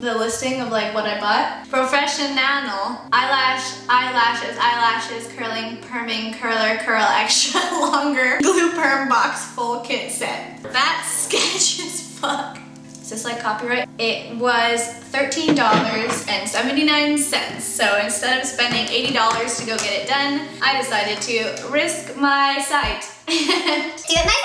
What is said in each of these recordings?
the listing of like what I bought. Professional eyelashes, curling, perming, curler, curl extra longer, glue perm box full kit set. That's sketchy as fuck. Is this like copyright? It was $13.79. So instead of spending $80 to go get it done, I decided to risk my sight. Do it myself!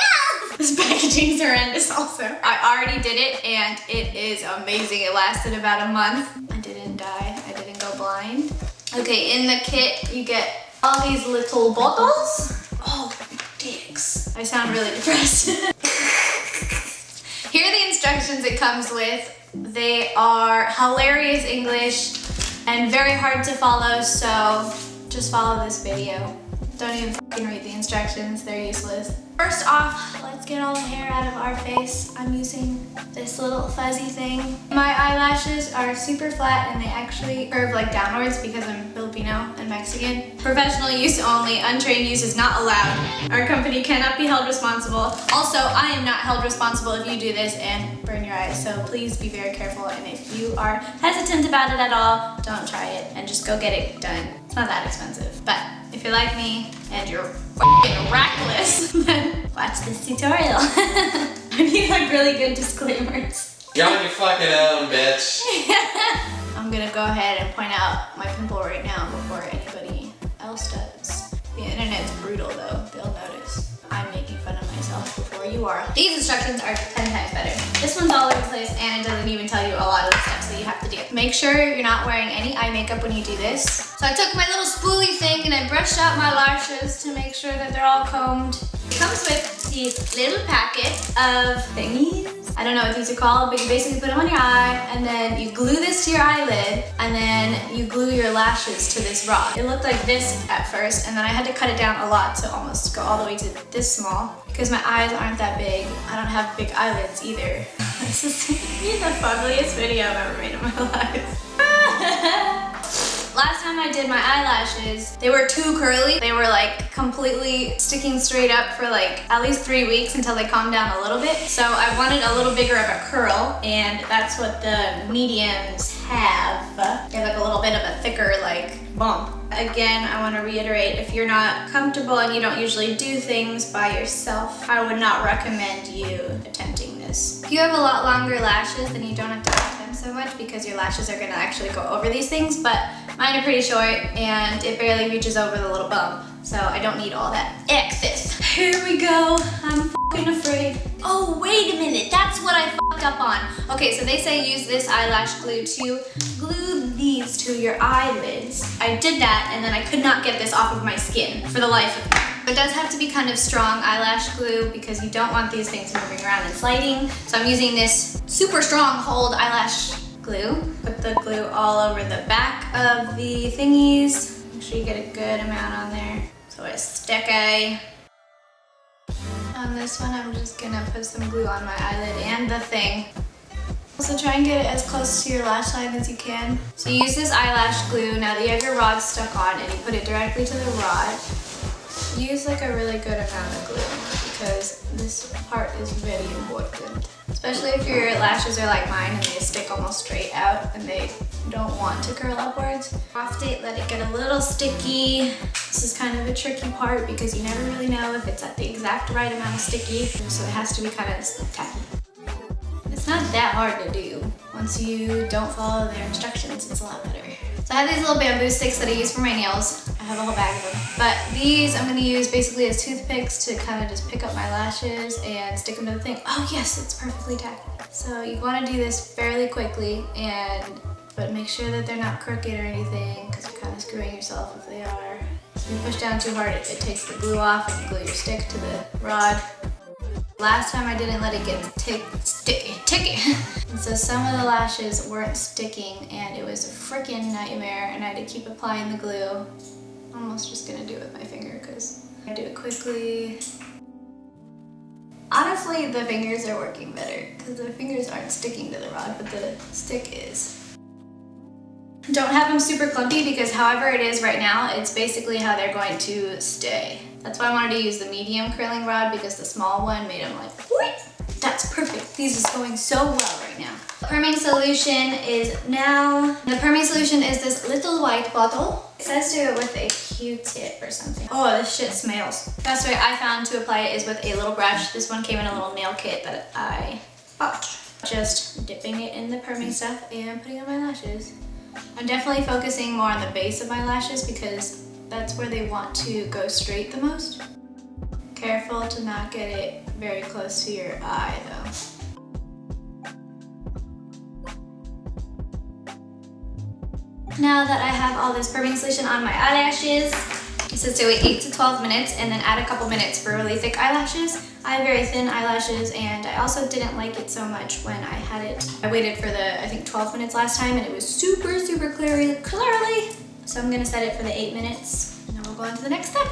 This packaging's horrendous also. I already did it and it is amazing. It lasted about a month. I didn't die, I didn't go blind. Okay, in the kit you get all these little bottles. Oh, dicks. I sound really depressed. Here are the instructions it comes with. They are hilarious English and very hard to follow, so just follow this video. Don't even fucking read the instructions, they're useless. First off, let's get all the hair out of our face. I'm using this little fuzzy thing. My eyelashes are super flat and they actually curve like downwards because I'm Filipino and Mexican. Professional use only, untrained use is not allowed. Our company cannot be held responsible. Also, I am not held responsible if you do this and burn your eyes, so please be very careful. And if you are hesitant about it at all, don't try it and just go get it done. It's not that expensive, but if you're like me and you're f***ing reckless, then watch this tutorial. I need like really good disclaimers. You're on your fucking own, bitch. I'm gonna go ahead and point out my pimple right now before anybody else does. The internet's brutal though, they'll notice. I'm making fun of myself before you are. These instructions are 10 times better. This one's all over the place and it doesn't even tell you a lot of the steps that you have to do. Make sure you're not wearing any eye makeup when you do this. So I took my little spoolie thing and I brushed out my lashes to make sure that they're all combed. It comes with these little packet of thingies. I don't know what these are called, but you basically put them on your eye and then you glue this to your eyelid and then you glue your lashes to this rod. It looked like this at first and then I had to cut it down a lot to almost go all the way to this small because my eyes aren't that big. I don't have big eyelids either. This is the fuggliest video I've ever made in my life. Last time I did my eyelashes, they were too curly. They were like completely sticking straight up for like at least 3 weeks until they calmed down a little bit. So I wanted a little bigger of a curl and that's what the mediums have. They have like a little bit of a thicker like bump. Again, I want to reiterate, if you're not comfortable and you don't usually do things by yourself, I would not recommend you attempting this. If you have a lot longer lashes, then you don't have to cut them so much because your lashes are going to actually go over these things, but mine are pretty short and it barely reaches over the little bump, so I don't need all that excess. Here we go. I'm f***ing afraid. Oh, wait a minute. That's what I f***ed up on. Okay, so they say use this eyelash glue to glue these to your eyelids. I did that and then I could not get this off of my skin for the life of me. It does have to be kind of strong eyelash glue because you don't want these things moving around and sliding. So I'm using this super strong hold eyelash glue. Put the glue all over the back of the thingies. Make sure you get a good amount on there so it's sticky. On this one, I'm just gonna put some glue on my eyelid and the thing. Also try and get it as close to your lash line as you can. So you use this eyelash glue now that you have your rod stuck on and you put it directly to the rod. Use like a really good amount of glue because this part is very important. Especially if your lashes are like mine and they stick almost straight out and they don't want to curl upwards. Off date, let it get a little sticky. This is kind of a tricky part because you never really know if it's at the exact right amount of sticky, so it has to be kind of tacky. It's not that hard to do. Once you don't follow their instructions, it's a lot better. So I have these little bamboo sticks that I use for my nails. I have a whole bag of them. But these I'm gonna use basically as toothpicks to kind of just pick up my lashes and stick them to the thing. Oh yes, it's perfectly tacky. So you wanna do this fairly quickly but make sure that they're not crooked or anything because you're kind of screwing yourself if they are. So if you push down too hard, it takes the glue off and you glue your stick to the rod. Last time I didn't let it get sticky. And so some of the lashes weren't sticking and it was a freaking nightmare and I had to keep applying the glue. I'm almost just gonna do it with my finger because I do it quickly. Honestly, the fingers are working better because the fingers aren't sticking to the rod, but the stick is. Don't have them super clumpy because however it is right now, it's basically how they're going to stay. That's why I wanted to use the medium curling rod because the small one made them like, whoosh. That's perfect. These is going so well right now. perming solution is now, the perming solution is this little white bottle. It says do it with a Q-tip or something. Oh, this shit smells. Best way I found to apply it is with a little brush. This one came in a little nail kit that I bought. Just dipping it in the perming stuff and putting on my lashes. I'm definitely focusing more on the base of my lashes because that's where they want to go straight the most. Careful to not get it very close to your eye though. Now that I have all this perming solution on my eyelashes, it says to wait 8 to 12 minutes and then add a couple minutes for really thick eyelashes. I have very thin eyelashes and I also didn't like it so much when I had it. I waited for the, I think 12 minutes last time and it was super, super clearly. So I'm gonna set it for the 8 minutes and then we'll go on to the next step.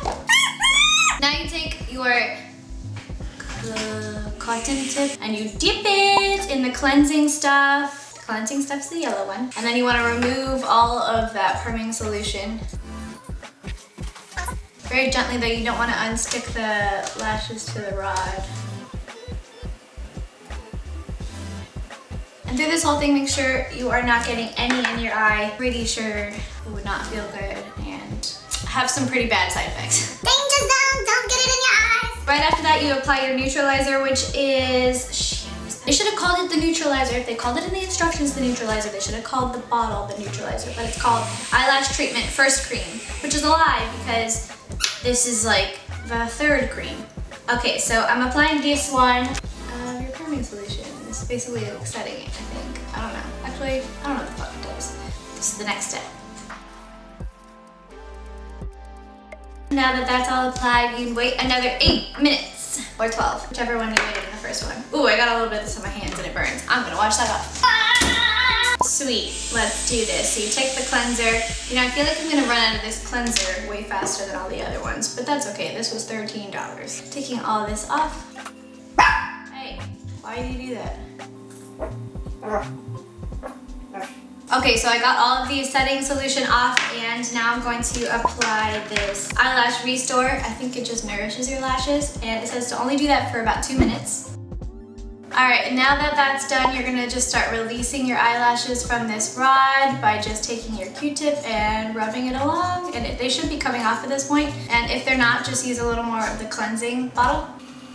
Now you take your cotton tip and you dip it in the cleansing stuff. Cleansing stuff's the yellow one. And then you want to remove all of that perming solution. Very gently though, you don't want to unstick the lashes to the rod. And through this whole thing, make sure you are not getting any in your eye. Pretty sure it would not feel good and have some pretty bad side effects. Danger zone, don't get it in your eyes. Right after that, you apply your neutralizer, which is, they should have called it the neutralizer. If they called it in the instructions the neutralizer, they should have called the bottle the neutralizer, but it's called Eyelash Treatment First Cream, which is a lie because this is like the third cream. Okay, so I'm applying this one of your perming solution. This is basically like setting it, I think. I don't know. Actually, I don't know what the fuck it does. This is the next step. Now that that's all applied, you can wait another 8 minutes. Or 12, whichever one you waited in the first one. Ooh, I got a little bit of this on my hands and it burns. I'm gonna wash that off. Sweet, let's do this. So you take the cleanser. You know, I feel like I'm gonna run out of this cleanser way faster than all the other ones, but that's okay. This was $13. Taking all this off. Hey, why did you do that? Okay, so I got all of the setting solution off and now I'm going to apply this eyelash restore. I think it just nourishes your lashes and it says to only do that for about 2 minutes. All right, now that that's done, you're gonna just start releasing your eyelashes from this rod by just taking your Q-tip and rubbing it along and they should be coming off at this point. And if they're not, just use a little more of the cleansing bottle.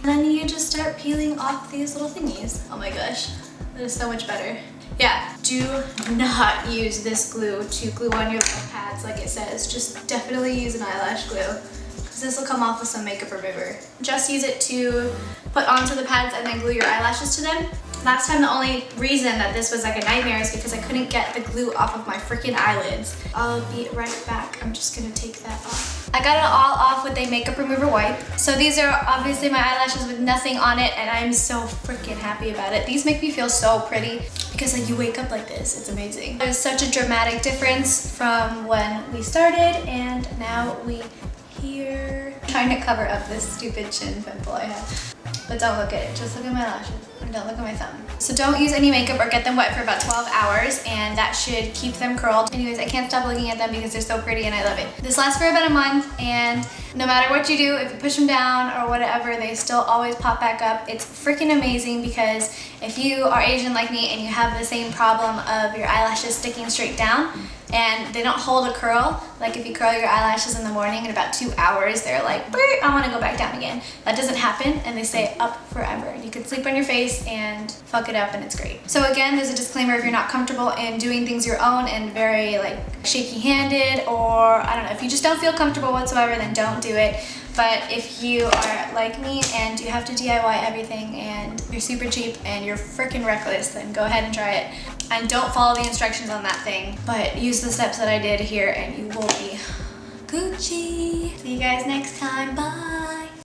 And then you just start peeling off these little thingies. Oh my gosh, that is so much better. Yeah, do not use this glue to glue on your little pads like it says. Just definitely use an eyelash glue because this will come off with some makeup remover. Just use it to put onto the pads and then glue your eyelashes to them. Last time the only reason that this was like a nightmare is because I couldn't get the glue off of my freaking eyelids. I'll be right back. I'm just gonna take that off. I got it all off with a makeup remover wipe. So these are obviously my eyelashes with nothing on it and I'm so freaking happy about it. These make me feel so pretty because like you wake up like this, it's amazing. There's such a dramatic difference from when we started and now we here. I'm trying to cover up this stupid chin pimple I have. But don't look at it, just look at my lashes. And don't look at my thumb. So don't use any makeup or get them wet for about 12 hours and that should keep them curled. Anyways, I can't stop looking at them because they're so pretty and I love it. This lasts for about a month and no matter what you do, if you push them down or whatever, they still always pop back up. It's freaking amazing because if you are Asian like me and you have the same problem of your eyelashes sticking straight down and they don't hold a curl, like if you curl your eyelashes in the morning in about 2 hours, they're like, I want to go back down again. That doesn't happen and they stay up forever. You can sleep on your face and fuck it up and it's great. So again, there's a disclaimer if you're not comfortable in doing things your own and very like shaky handed or I don't know, if you just don't feel comfortable whatsoever, then don't do it. But if you are like me and you have to DIY everything and you're super cheap and you're freaking reckless, then go ahead and try it. And don't follow the instructions on that thing, but use the steps that I did here and you will be Gucci. See you guys next time, bye.